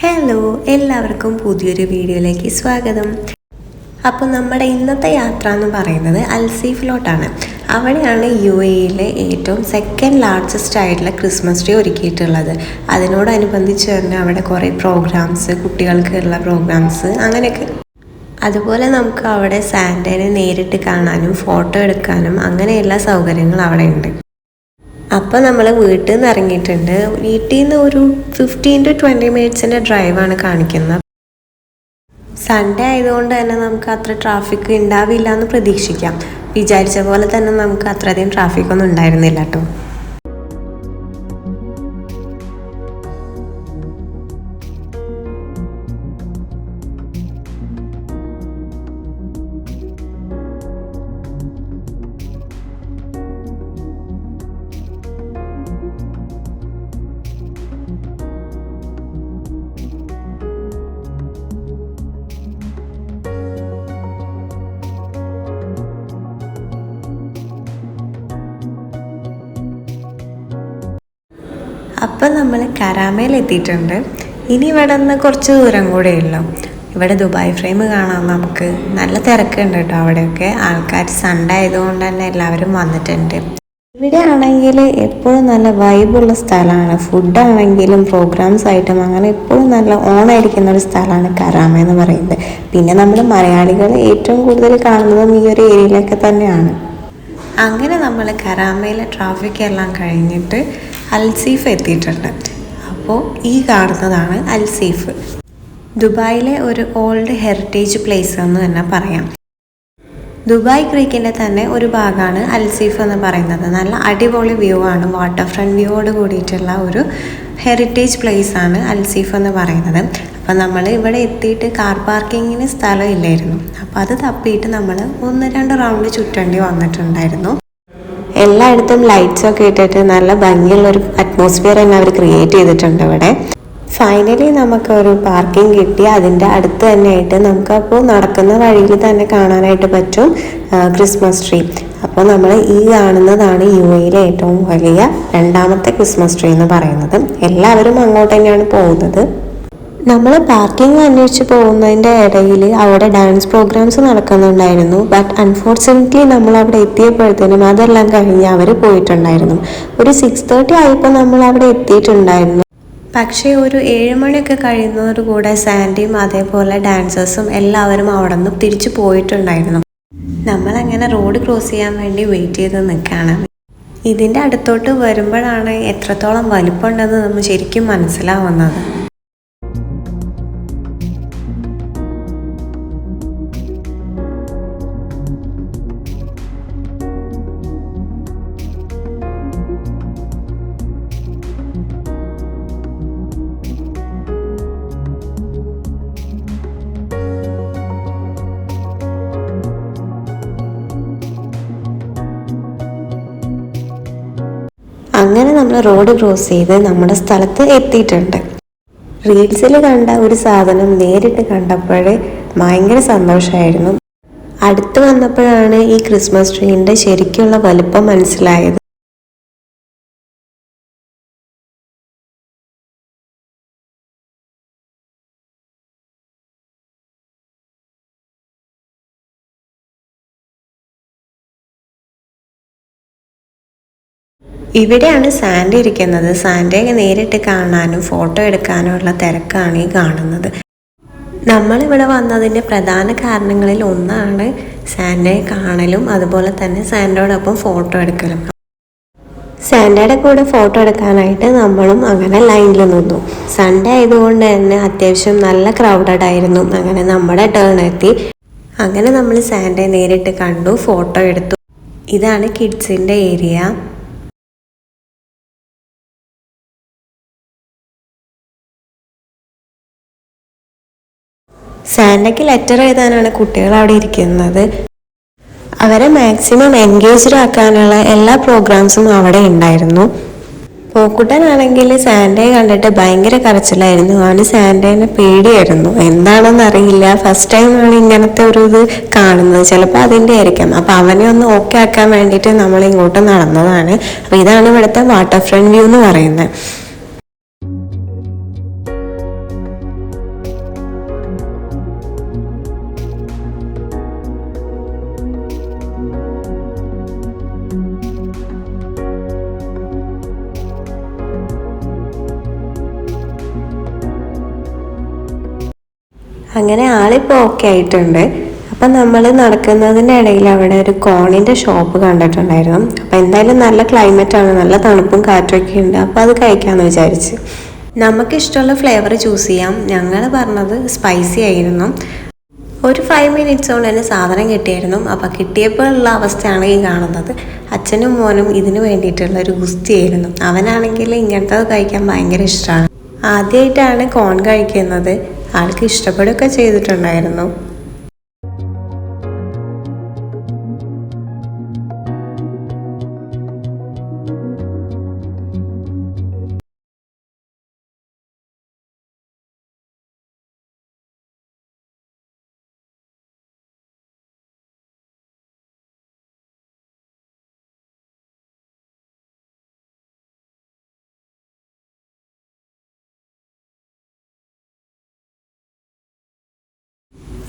Hello, എല്ലാവർക്കും പുതിയൊരു വീഡിയോയിലേക്ക് സ്വാഗതം. അപ്പോൾ നമ്മുടെ ഇന്നത്തെ യാത്ര എന്ന് പറയുന്നത് അൽസീഫിലോട്ടാണ്. അവിടെയാണ് UAEയിലെ ഏറ്റവും സെക്കൻഡ് ലാർജസ്റ്റ് ആയിട്ടുള്ള ക്രിസ്മസ് ട്രീ ഒരുക്കിയിട്ടുള്ളത്. അതിനോടനുബന്ധിച്ച് തന്നെ അവിടെ കുറേ പ്രോഗ്രാംസ്, കുട്ടികൾക്കുള്ള പ്രോഗ്രാംസ് അങ്ങനെയൊക്കെ. അതുപോലെ നമുക്ക് അവിടെ സാന്റയെ നേരിട്ട് കാണാനും ഫോട്ടോ എടുക്കാനും അങ്ങനെയുള്ള സൗകര്യങ്ങൾ അവിടെ ഉണ്ട്. അപ്പോൾ നമ്മൾ വീട്ടിൽ നിന്ന് ഇറങ്ങിയിട്ടുണ്ട്. വീട്ടിൽ നിന്ന് ഒരു 15 to 20 മിനിറ്റ്സിൻ്റെ ഡ്രൈവാണ് കാണിക്കുന്നത്. സൺഡേ ആയതുകൊണ്ട് തന്നെ നമുക്ക് അത്ര ട്രാഫിക് ഉണ്ടാവില്ല എന്ന് പ്രതീക്ഷിക്കാം. വിചാരിച്ച പോലെ തന്നെ നമുക്ക് അത്രയധികം ട്രാഫിക്കൊന്നും ഉണ്ടായിരുന്നില്ല കേട്ടോ. അപ്പം നമ്മൾ കരാമയിൽ എത്തിയിട്ടുണ്ട്. ഇനി ഇവിടെ നിന്ന് കുറച്ച് ദൂരം കൂടെ ഉള്ളൂ. ഇവിടെ ദുബായ് ഫ്രെയിം കാണാം നമുക്ക്. നല്ല തിരക്കുണ്ട് കേട്ടോ. അവിടെയൊക്കെ ആൾക്കാർ സൺഡേ ആയതുകൊണ്ട് തന്നെ എല്ലാവരും വന്നിട്ടുണ്ട്. ഇവിടെ ആണെങ്കിൽ എപ്പോഴും നല്ല വൈബുള്ള സ്ഥലമാണ്. ഫുഡാണെങ്കിലും പ്രോഗ്രാംസ് ആയിട്ടും അങ്ങനെ എപ്പോഴും നല്ല ഓണായിരിക്കുന്ന ഒരു സ്ഥലമാണ് കരാമ എന്ന് പറയുന്നത്. പിന്നെ നമ്മൾ മലയാളികൾ ഏറ്റവും കൂടുതൽ കാണുന്നതും ഈ ഒരു ഏരിയയിലൊക്കെ തന്നെയാണ്. അങ്ങനെ നമ്മൾ കരാമയിലെ ട്രാഫിക് എല്ലാം കഴിഞ്ഞിട്ട് അൽസീഫ് എത്തിയിട്ടുണ്ട്. അപ്പോൾ ഈ കാണുന്നതാണ് അൽസീഫ്. ദുബായിലെ ഒരു ഓൾഡ് ഹെറിറ്റേജ് പ്ലേസ് എന്ന് തന്നെ പറയാം. ദുബായ് ക്രീക്കിൻ്റെ തന്നെ ഒരു ഭാഗമാണ് അൽസീഫ് എന്ന് പറയുന്നത്. നല്ല അടിപൊളി വ്യൂ ആണ്. വാട്ടർ ഫ്രണ്ട് വ്യൂയോട് കൂടിയിട്ടുള്ള ഒരു ഹെറിറ്റേജ് പ്ലേസ് ആണ് അൽസീഫ് എന്ന് പറയുന്നത്. അപ്പം നമ്മൾ ഇവിടെ എത്തിയിട്ട് കാർ പാർക്കിങ്ങിന് സ്ഥലം ഇല്ലായിരുന്നു. അപ്പോൾ അത് തപ്പിയിട്ട് നമ്മൾ 1-2 റൗണ്ട് ചുറ്റേണ്ടി വന്നിട്ടുണ്ടായിരുന്നു. എല്ലായിടത്തും ലൈറ്റ്സൊക്കെ ഇട്ടിട്ട് നല്ല ഭംഗിയുള്ളൊരു അറ്റ്മോസ്ഫിയർ തന്നെ അവർ ക്രിയേറ്റ് ചെയ്തിട്ടുണ്ട് ഇവിടെ. ഫൈനലി നമുക്കൊരു പാർക്കിംഗ് കിട്ടി. അതിൻ്റെ അടുത്ത് തന്നെയായിട്ട് നമുക്കപ്പോൾ നടക്കുന്ന വഴിയിൽ തന്നെ കാണാനായിട്ട് പറ്റും ക്രിസ്മസ് ട്രീ. അപ്പോൾ നമ്മൾ ഈ കാണുന്നതാണ് UAEയിലെ ഏറ്റവും വലിയ 2ാമത്തെ ക്രിസ്മസ് ട്രീ എന്ന് പറയുന്നത്. എല്ലാവരും അങ്ങോട്ട് തന്നെയാണ് പോകുന്നത്. നമ്മൾ പാർക്കിംഗ് അന്വേഷിച്ച് പോകുന്നതിൻ്റെ ഇടയിൽ അവിടെ ഡാൻസ് പ്രോഗ്രാംസ് നടക്കുന്നുണ്ടായിരുന്നു. ബട്ട് അൺഫോർച്ചുനേറ്റ്ലി നമ്മൾ അവിടെ എത്തിയപ്പോഴത്തേനും അതെല്ലാം കഴിഞ്ഞ് അവർ പോയിട്ടുണ്ടായിരുന്നു. ഒരു 6:30 ആയപ്പോൾ നമ്മൾ അവിടെ എത്തിയിട്ടുണ്ടായിരുന്നു. പക്ഷേ ഒരു 7 മണിയൊക്കെ കഴിയുന്നതോടുകൂടെ സാൻഡിയും അതേപോലെ ഡാൻസേഴ്സും എല്ലാവരും അവിടെ നിന്ന് തിരിച്ചു പോയിട്ടുണ്ടായിരുന്നു. നമ്മളങ്ങനെ റോഡ് ക്രോസ് ചെയ്യാൻ വേണ്ടി വെയിറ്റ് ചെയ്ത് നിൽക്കുകയാണ്. ഇതിൻ്റെ അടുത്തോട്ട് വരുമ്പോഴാണ് എത്രത്തോളം വലിപ്പമുണ്ടെന്ന് നമ്മൾ ശരിക്കും മനസ്സിലാവുന്നത്. അങ്ങനെ നമ്മൾ റോഡ് ക്രോസ് ചെയ്ത് നമ്മുടെ സ്ഥലത്ത് എത്തിയിട്ടുണ്ട്. റീൽസിൽ കണ്ട ഒരു സാധനം നേരിട്ട് കണ്ടപ്പോൾ ഭയങ്കര സന്തോഷമായിരുന്നു. അടുത്ത് വന്നപ്പോഴാണ് ഈ ക്രിസ്മസ് ട്രീൻ്റെ ശരിക്കുള്ള വലുപ്പം മനസ്സിലായത്. ഇവിടെയാണ് സാൻഡ ഇരിക്കുന്നത്. സാൻഡയെ നേരിട്ട് കാണാനും ഫോട്ടോ എടുക്കാനും ഉള്ള തിരക്കാണ് ഈ കാണുന്നത്. നമ്മളിവിടെ വന്നതിൻ്റെ പ്രധാന കാരണങ്ങളിൽ ഒന്നാണ് സാൻഡയെ കാണലും അതുപോലെ തന്നെ സാൻഡയോടൊപ്പം ഫോട്ടോ എടുക്കലും. സാൻഡയുടെ കൂടെ ഫോട്ടോ എടുക്കാനായിട്ട് നമ്മളും അങ്ങനെ ലൈനിൽ നിന്നു. സൺഡേ ആയതുകൊണ്ട് തന്നെ അത്യാവശ്യം നല്ല ക്രൗഡഡ് ആയിരുന്നു. അങ്ങനെ നമ്മുടെ ടേൺ എത്തി. അങ്ങനെ നമ്മൾ സാൻഡയെ നേരിട്ട് കണ്ടു, ഫോട്ടോ എടുത്തു. ഇതാണ് കിഡ്സിൻ്റെ ഏരിയ. സാൻഡയ്ക്ക് ലെറ്റർ എഴുതാനാണ് കുട്ടികൾ അവിടെ ഇരിക്കുന്നത്. അവരെ മാക്സിമം എൻഗേജ്ഡ് ആക്കാനുള്ള എല്ലാ പ്രോഗ്രാംസും അവിടെ ഉണ്ടായിരുന്നു. പോക്കുട്ടനാണെങ്കിൽ സാൻഡയെ കണ്ടിട്ട് ഭയങ്കര കരച്ചിലായിരുന്നു. അവന് സാൻഡേനെ പേടിയായിരുന്നു. എന്താണെന്ന് അറിയില്ല. ഫസ്റ്റ് ടൈമാണ് ഇങ്ങനത്തെ ഒരു ഇത് കാണുന്നത്. ചിലപ്പോൾ അതിൻ്റെ ആയിരിക്കാം. അപ്പോൾ അവനെ ഒന്ന് ഓക്കെ ആക്കാൻ വേണ്ടിയിട്ട് നമ്മൾ ഇങ്ങോട്ട് നടന്നതാണ്. അപ്പോൾ ഇതാണ് ഇവിടുത്തെ വാട്ടർ ഫ്രണ്ട് വ്യൂ എന്ന് പറയുന്നത്. അങ്ങനെ ആളിപ്പോൾ ഓക്കെ ആയിട്ടുണ്ട്. അപ്പം നമ്മൾ നടക്കുന്നതിൻ്റെ ഇടയിൽ അവിടെ ഒരു കോണിൻ്റെ ഷോപ്പ് കണ്ടിട്ടുണ്ടായിരുന്നു. അപ്പം എന്തായാലും നല്ല ക്ലൈമറ്റാണ്, നല്ല തണുപ്പും കാറ്റൊക്കെ ഉണ്ട്. അപ്പോൾ അത് കഴിക്കാമെന്ന് വിചാരിച്ച് നമുക്കിഷ്ടമുള്ള ഫ്ലേവർ ചൂസ് ചെയ്യാം. ഞങ്ങൾ പറഞ്ഞത് സ്പൈസി ആയിരുന്നു. ഒരു 5 minutes കൊണ്ട് തന്നെ സാധനം കിട്ടിയായിരുന്നു. അപ്പോൾ കിട്ടിയപ്പോൾ ഉള്ള അവസ്ഥയാണ് ഈ കാണുന്നത്. അച്ഛനും മോനും ഇതിന് വേണ്ടിയിട്ടുള്ള ഒരു ഗുസ്തിയായിരുന്നു. അവനാണെങ്കിൽ ഇങ്ങനത്തെ കഴിക്കാൻ ഭയങ്കര ഇഷ്ടമാണ്. ആദ്യമായിട്ടാണ് കോൺ കഴിക്കുന്നത്. ആൾക്ക് ഇഷ്ടപ്പെടുകയൊക്കെ ചെയ്തിട്ടുണ്ടായിരുന്നു.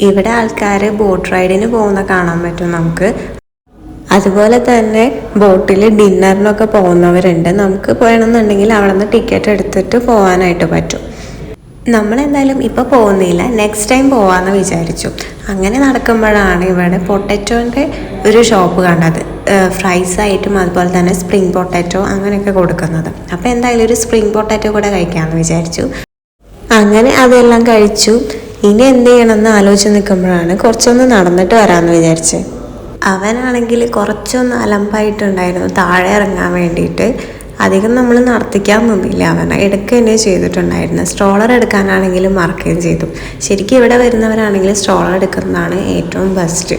ഇവിടെ ആൾക്കാർ ബോട്ട് റൈഡിന് പോകുന്ന കാണാൻ പറ്റും നമുക്ക്. അതുപോലെ തന്നെ ബോട്ടിൽ ഡിന്നറിനൊക്കെ പോകുന്നവരുണ്ട്. നമുക്ക് വേണമെന്നുണ്ടെങ്കിൽ അവിടെ നിന്ന് ടിക്കറ്റ് എടുത്തിട്ട് പോകാനായിട്ട് പറ്റും. നമ്മളെന്തായാലും ഇപ്പോൾ പോകുന്നില്ല, നെക്സ്റ്റ് ടൈം പോകാമെന്ന് വിചാരിച്ചു. അങ്ങനെ നടക്കുമ്പോഴാണ് ഇവിടെ പൊട്ടറ്റോൻ്റെ ഒരു ഷോപ്പ് കണ്ടത്. ഫ്രൈസ് ആയിട്ടും അതുപോലെ തന്നെ സ്പ്രിങ് പൊട്ടാറ്റോ അങ്ങനെയൊക്കെ കൊടുക്കുന്നത്. അപ്പോൾ എന്തായാലും ഒരു സ്പ്രിങ് പൊട്ടാറ്റോ കൂടെ കഴിക്കാമെന്ന് വിചാരിച്ചു. അങ്ങനെ അതെല്ലാം കഴിച്ചു. ഇനി എന്ത് ചെയ്യണമെന്ന് ആലോചിച്ച് നിൽക്കുമ്പോഴാണ് കുറച്ചൊന്ന് നടന്നിട്ട് വരാമെന്ന് വിചാരിച്ച്. അവനാണെങ്കിൽ കുറച്ചൊന്ന് അലമ്പായിട്ടുണ്ടായിരുന്നു താഴെ ഇറങ്ങാൻ വേണ്ടിയിട്ട്. അധികം നമ്മൾ നടത്തിക്കാൻ നിന്നില്ല. അവനെ എടുക്കുക തന്നെ ചെയ്തിട്ടുണ്ടായിരുന്നു. സ്ട്രോളർ എടുക്കാനാണെങ്കിലും മറക്കുകയും ചെയ്തു. ശരിക്കും ഇവിടെ വരുന്നവരാണെങ്കിൽ സ്ട്രോളർ എടുക്കുന്നതാണ് ഏറ്റവും ബെസ്റ്റ്.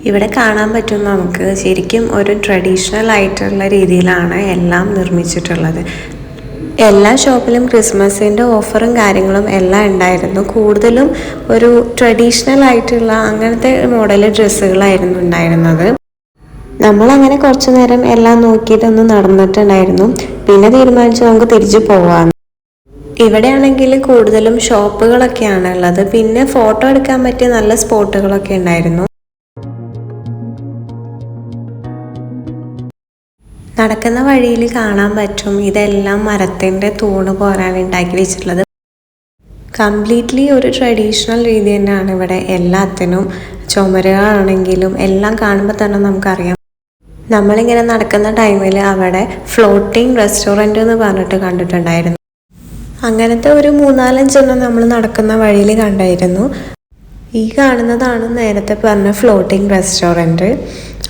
ഇവിടെ കാണാൻ പറ്റും നമുക്ക് ശരിക്കും ഒരു ട്രഡീഷണൽ ആയിട്ടുള്ള രീതിയിലാണ് എല്ലാം നിർമ്മിച്ചിട്ടുള്ളത്. എല്ലാ ഷോപ്പിലും ക്രിസ്മസിൻ്റെ ഓഫറും കാര്യങ്ങളും എല്ലാം ഉണ്ടായിരുന്നു. കൂടുതലും ഒരു ട്രഡീഷണൽ ആയിട്ടുള്ള അങ്ങനത്തെ മോഡൽ ഡ്രസ്സുകളായിരുന്നു ഉണ്ടായിരുന്നത്. നമ്മളങ്ങനെ കുറച്ചു നേരം എല്ലാം നോക്കിയിട്ടൊന്ന് നടന്നിട്ടുണ്ടായിരുന്നു. പിന്നെ തീരുമാനിച്ചു നമുക്ക് തിരിച്ചു പോവാം. ഇവിടെയാണെങ്കിൽ കൂടുതലും ഷോപ്പുകളൊക്കെയാണ് ഉള്ളത്. പിന്നെ ഫോട്ടോ എടുക്കാൻ പറ്റിയ നല്ല സ്പോട്ടുകളൊക്കെ ഉണ്ടായിരുന്നു. നടക്കുന്ന വഴിയിൽ കാണാൻ പറ്റും ഇതെല്ലാം മരത്തിൻ്റെ തൂണ് പോരാണ് ഉണ്ടാക്കി വെച്ചിട്ടുള്ളത്. കംപ്ലീറ്റ്ലി ഒരു ട്രഡീഷണൽ രീതി തന്നെയാണ് ഇവിടെ എല്ലാത്തിനും. ചുമരുകളാണെങ്കിലും എല്ലാം കാണുമ്പോൾ തന്നെ നമുക്കറിയാം. നമ്മളിങ്ങനെ നടക്കുന്ന ടൈമിൽ അവിടെ ഫ്ലോട്ടിംഗ് റെസ്റ്റോറൻറ്റ് എന്ന് പറഞ്ഞിട്ട് കണ്ടിട്ടുണ്ടായിരുന്നു. അങ്ങനത്തെ ഒരു 3-4 നമ്മൾ നടക്കുന്ന വഴിയിൽ കണ്ടായിരുന്നു. ഈ കാണുന്നതാണ് നേരത്തെ പറഞ്ഞ ഫ്ലോട്ടിംഗ് റെസ്റ്റോറൻറ്റ്.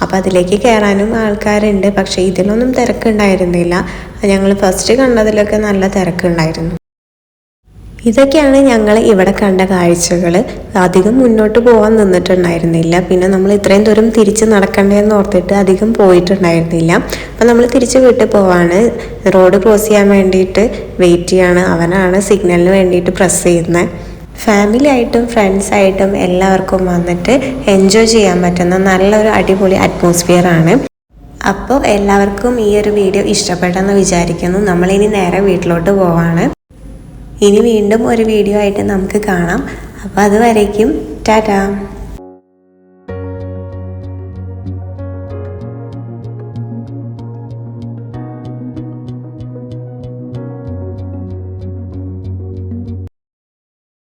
അപ്പോൾ അതിലേക്ക് കയറാനും ആൾക്കാരുണ്ട്. പക്ഷേ ഇതിലൊന്നും തിരക്കുണ്ടായിരുന്നില്ല. ഞങ്ങൾ ഫസ്റ്റ് കണ്ടതിലൊക്കെ നല്ല തിരക്കുണ്ടായിരുന്നു. ഇതൊക്കെയാണ് ഞങ്ങൾ ഇവിടെ കണ്ട കാഴ്ചകൾ. അധികം മുന്നോട്ട് പോകാൻ നിന്നിട്ടുണ്ടായിരുന്നില്ല. പിന്നെ നമ്മൾ ഇത്രയും ദൂരം തിരിച്ച് നടക്കണ്ടേന്ന് ഓർത്തിട്ട് അധികം പോയിട്ടുണ്ടായിരുന്നില്ല. അപ്പം നമ്മൾ തിരിച്ച് വീട്ടിൽ പോവാണ്. റോഡ് ക്രോസ് ചെയ്യാൻ വേണ്ടിയിട്ട് വെയിറ്റ് ചെയ്യാണ്. അവനാണ് സിഗ്നലിന് വേണ്ടിയിട്ട് പ്രസ് ചെയ്യുന്നത്. ഫാമിലി ആയിട്ടും ഫ്രണ്ട്സായിട്ടും എല്ലാവർക്കും വന്നിട്ട് എൻജോയ് ചെയ്യാൻ പറ്റുന്ന നല്ലൊരു അടിപൊളി അറ്റ്മോസ്ഫിയറാണ്. അപ്പോൾ എല്ലാവർക്കും ഈ ഒരു വീഡിയോ ഇഷ്ടപ്പെട്ടെന്ന് വിചാരിക്കുന്നു. നമ്മളിനി നേരെ വീട്ടിലോട്ട് പോവാണ്. ഇനി വീണ്ടും ഒരു വീഡിയോ ആയിട്ട് നമുക്ക് കാണാം. അപ്പോൾ അതുവരേക്കും ടാറ്റാ.